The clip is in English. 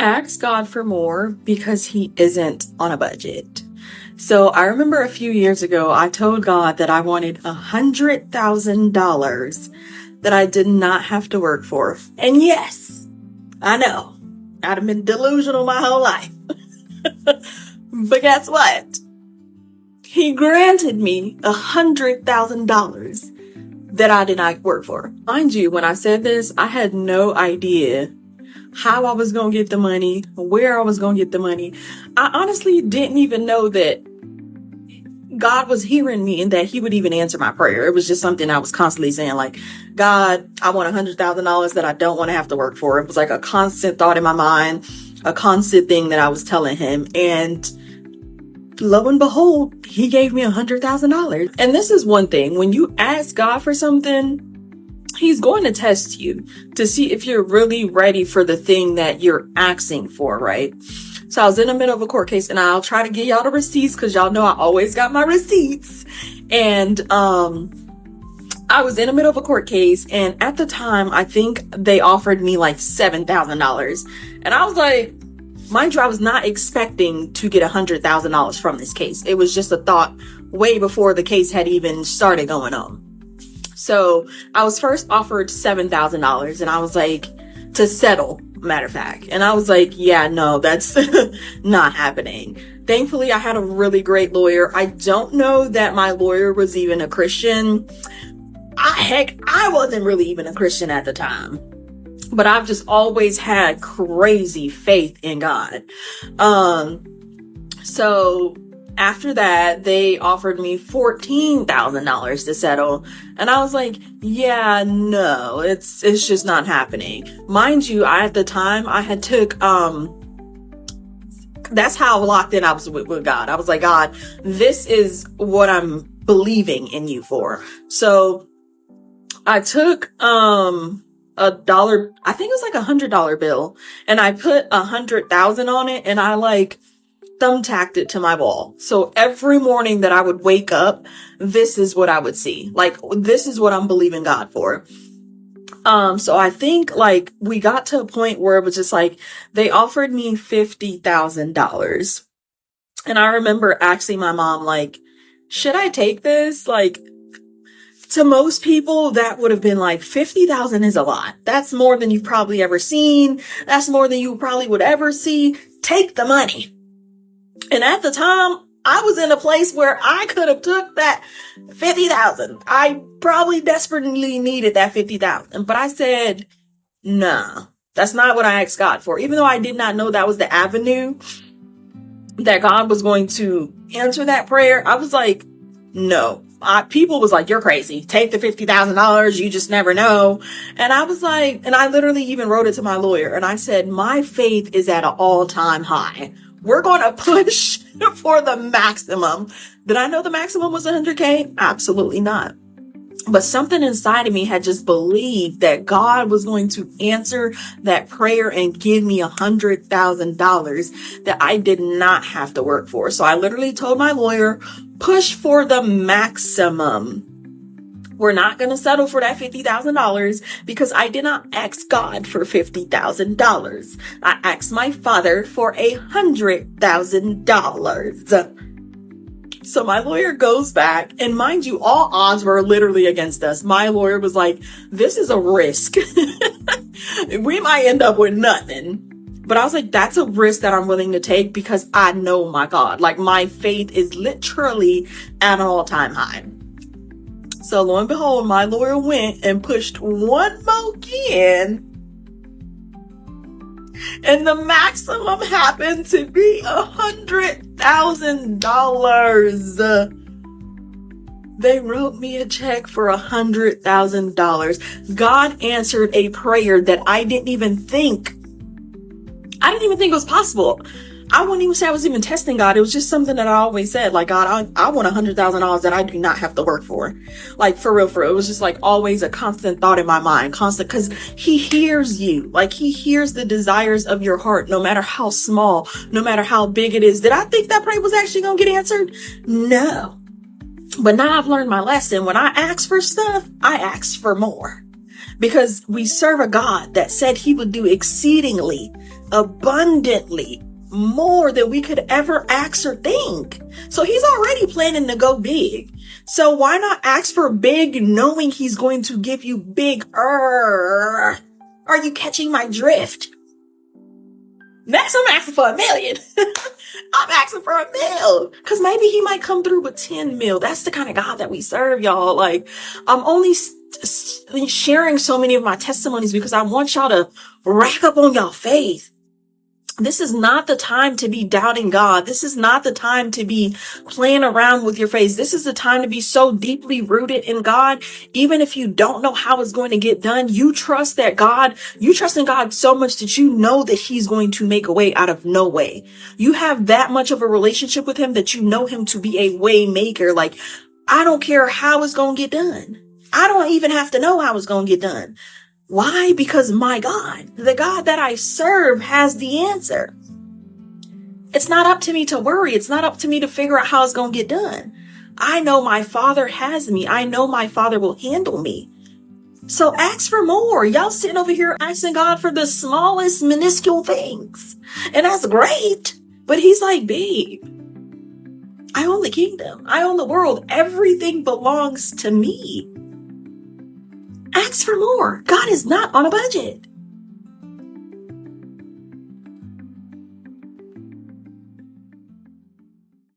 Ask God for more because he isn't on a budget. So I remember a few years ago, I told God that I wanted $100,000 that I did not have to work for. And yes, I know I'd have been delusional my whole life. But guess what? He granted me $100,000 that I did not work for. Mind you, when I said this, I had no idea how I was going to get the money, where I was going to get the money. I honestly didn't even know that God was hearing me and that he would even answer my prayer. It was just something I was constantly saying, like, God, I want $100,000 that I don't want to have to work for. It was like a constant thought in my mind, a constant thing that I was telling him. And lo and behold, he gave me $100,000. And this is one thing. When you ask God for something, he's going to test you to see if you're really ready for the thing that you're asking for, right? So I was in the middle of a court case, and I'll try to get y'all the receipts because y'all know I always got my receipts. And I was in the middle of a court case, and at the time, I think they offered me like $7,000. And I was like, mind you, I was not expecting to get $100,000 from this case. It was just a thought way before the case had even started going on. So I was first offered $7,000, and I was like, to settle, matter of fact. And I was like, yeah, no, that's not happening. Thankfully, I had a really great lawyer. I don't know that my lawyer was even a Christian. I wasn't really even a Christian at the time. But I've just always had crazy faith in God. So after that, they offered me $14,000 to settle. And I was like, yeah, no, it's just not happening. Mind you, at the time I had took, that's how locked in I was with God. I was like, God, this is what I'm believing in you for. So I took, $1, I think it was like $100 bill, and I put 100,000 on it, and I like thumbtacked it to my wall. So every morning that I would wake up, this is what I would see. Like, this is what I'm believing God for. So I think like we got to a point where it was just like, they offered me $50,000. And I remember asking my mom, like, should I take this? Like, to most people, that would have been like, 50,000 is a lot. That's more than you've probably ever seen. That's more than you probably would ever see. Take the money. And at the time, I was in a place where I could have took that 50,000. I probably desperately needed that 50,000. But I said, nah, that's not what I asked God for. Even though I did not know that was the avenue that God was going to answer that prayer, I was like, no. People was like, you're crazy. Take the $50,000. You just never know. And I was like, and I literally even wrote it to my lawyer. And I said, my faith is at an all-time high. We're going to push for the maximum. Did I know the maximum was 100K? Absolutely not. But something inside of me had just believed that God was going to answer that prayer and give me $100,000 that I did not have to work for. So I literally told my lawyer, push for the maximum. We're not going to settle for that $50,000 because I did not ask God for $50,000. I asked my father for $100,000. So my lawyer goes back, and mind you, all odds were literally against us. My lawyer was like, this is a risk. We might end up with nothing. But I was like, that's a risk that I'm willing to take because I know my God. Like, my faith is literally at an all-time high. So lo and behold, my lawyer went and pushed one more again. And the maximum happened to be $100,000. They wrote me a check for $100,000. God answered a prayer that I didn't even think it was possible. I wouldn't even say I was even testing God. It was just something that I always said, like, God, I want $100,000 that I do not have to work for. Like, for real. It was just like always a constant thought in my mind, because he hears you. Like, he hears the desires of your heart, no matter how small, no matter how big it is. Did I think that prayer was actually going to get answered? No. But now I've learned my lesson. When I ask for stuff, I ask for more, because we serve a God that said he would do exceedingly abundantly more than we could ever ask or think. So he's already planning to go big. So why not ask for big, knowing he's going to give you bigger? Are you catching my drift? Next, I'm asking for $1 million. I'm asking for $1 million. Cause maybe he might come through with 10 mil. That's the kind of God that we serve, y'all. Like, I'm only sharing so many of my testimonies because I want y'all to rack up on y'all faith. This is not the time to be doubting God. This is not the time to be playing around with your faith. This is the time to be so deeply rooted in God. Even if you don't know how it's going to get done, you trust in God so much that you know that he's going to make a way out of no way. You have that much of a relationship with him that you know him to be a way maker. Like, I don't care how it's going to get done. I don't even have to know how it's going to get done. Why? Because my God, the God that I serve, has the answer. It's not up to me to worry. It's not up to me to figure out how it's going to get done. I know my Father has me. I know my Father will handle me. So ask for more. Y'all sitting over here asking God for the smallest minuscule things. And that's great. But he's like, babe, I own the kingdom. I own the world. Everything belongs to me. Ask for more. God is not on a budget.